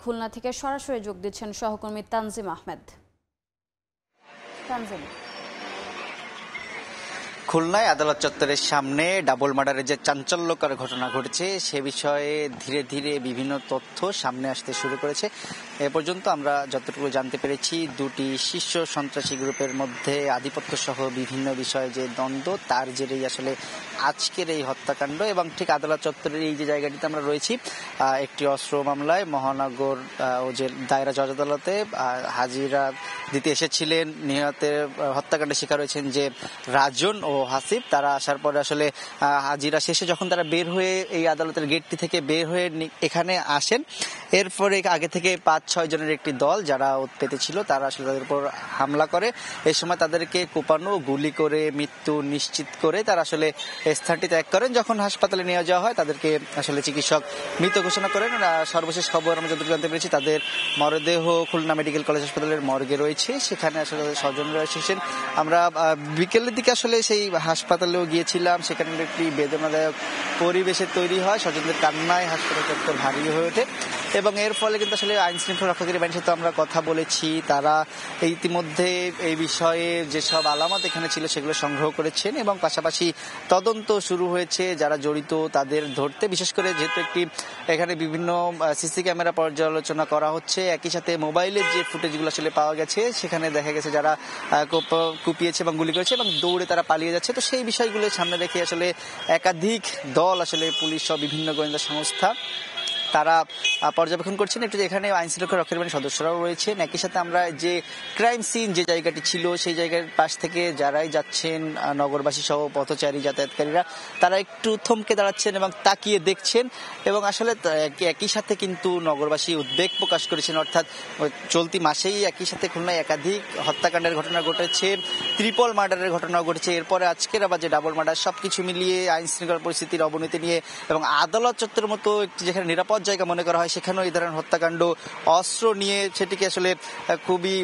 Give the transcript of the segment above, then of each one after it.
খুলনা থেকে সরাসরি যোগ দিচ্ছেন সহকর্মী তানজিম আহমেদ। তানজিম, খুলনায় আদালত চত্বরের সামনে ডাবল মার্ডারের যে চাঞ্চল্যকর ঘটনা ঘটেছে সে বিষয়ে ধীরে ধীরে বিভিন্ন তথ্য সামনে আসতে শুরু করেছে। এ পর্যন্ত আমরা যতটুকু জানতে পেরেছি, দুটি শীর্ষ সন্ত্রাসী গ্রুপের মধ্যে আধিপত্য সহ বিভিন্ন বিষয়ে যে দ্বন্দ্ব, তার জেরেই আসলে আজকের এই হত্যাকাণ্ড। এবং ঠিক আদালত চত্বরের এই যে জায়গাটিতে আমরা রয়েছি, একটি অস্ত্র মামলায় মহানগর ও যে দায়রা জজ আদালতে হাজিরা দিতে এসেছিলেন নিহতের হত্যাকাণ্ডের শিকার হয়েছেন যে রাজন ও হাসিব। তারা আসার পরে আসলে হাজিরা শেষে যখন তারা বের হয়ে এই আদালতের গেটটি থেকে বের হয়ে এখানে আসেন, এরপরে আগে থেকে 5-6 জনের একটি দল যারা উৎপেতে ছিল তারা আসলে তাদের উপর হামলা করে। এই সময় তাদেরকে কোপানো, গুলি করে মৃত্যু নিশ্চিত করে তারা আসলে স্থানটি ত্যাগ করেন। যখন হাসপাতালে নিয়ে যাওয়া হয় তাদেরকে আসলে চিকিৎসক মৃত ঘোষণা করেন। সর্বশেষ খবর আমরা যতটুকু জানতে পেরেছি, তাদের মরদেহ খুলনা মেডিকেল কলেজ হাসপাতালের মর্গে রয়েছে, সেখানে আসলে স্বজনরা এসেছেন। আমরা বিকেলের দিকে আসলে সেই হাসপাতালেও গিয়েছিলাম, সেখানে একটি বেদনাদায়ক পরিবেশের তৈরি হয়, স্বজনদের কান্নায় হাসপাতাল চত্বর ভারী হয়ে ওঠে। এবং এর ফলে কিন্তু আসলে আইন শৃঙ্খলা রক্ষাকারী বাহিনীর সাথে আমরা কথা বলেছি, তারা ইতিমধ্যে এই বিষয়ে যেসব আলামত এখানে ছিল সেগুলো সংগ্রহ করেছেন এবং পাশাপাশি তদন্ত শুরু হয়েছে যারা জড়িত তাদের ধরতে। বিশেষ করে যেহেতু এখানে বিভিন্ন সিসি ক্যামেরা পর্যালোচনা করা হচ্ছে, একই সাথে মোবাইলের যে ফুটেজগুলো আসলে পাওয়া গেছে সেখানে দেখা গেছে যারা কুপিয়েছে এবং গুলি করেছে এবং দৌড়ে তারা পালিয়ে যাচ্ছে। তো সেই বিষয়গুলো সামনে রেখে আসলে একাধিক দল, আসলে পুলিশ সহ বিভিন্ন গোয়েন্দা সংস্থা তারা পর্যবেক্ষণ করছেন। একটু এখানে আইন শৃঙ্খলা রক্ষাকারী বাহিনীর সদস্যরাও রয়েছেন। একই সাথে আমরা যে ক্রাইম সিন যে জায়গাটি ছিল সেই জায়গার পাশ থেকে যারাই যাচ্ছেন নগরবাসী সহ পথচারী যাতায়াতকারীরা, তারা একটু থমকে দাঁড়াচ্ছেন এবং তাকিয়ে দেখছেন। এবং আসলে একই সাথে কিন্তু নগরবাসী উদ্বেগ প্রকাশ করেছেন, অর্থাৎ চলতি মাসেই একই সাথে খুলনায় একাধিক হত্যাকাণ্ডের ঘটনা ঘটেছে, ট্রিপল মার্ডারের ঘটনাও ঘটেছে, এরপরে আজকের আবার যে ডাবল মার্ডার, সবকিছু মিলিয়ে আইন শৃঙ্খলা পরিস্থিতির অবনতি নিয়ে এবং আদালত চত্বরের মতো একটি যেখানে নিরাপদ জায়গা মনে করা হয় সেখানেও এই ধরনের হত্যাকাণ্ড অস্ত্র নিয়ে সেটিকে আসলে খুবই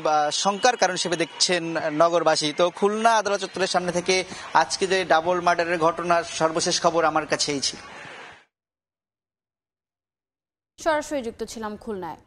শঙ্কার কারণ হিসেবে দেখছেন নগরবাসী। তো খুলনা আদালত চত্বরের সামনে থেকে আজকে যে ডাবল মার্ডারের ঘটনার সর্বশেষ খবর আমার কাছেই ছিল। সরাসরি যুক্ত ছিলাম খুলনায়।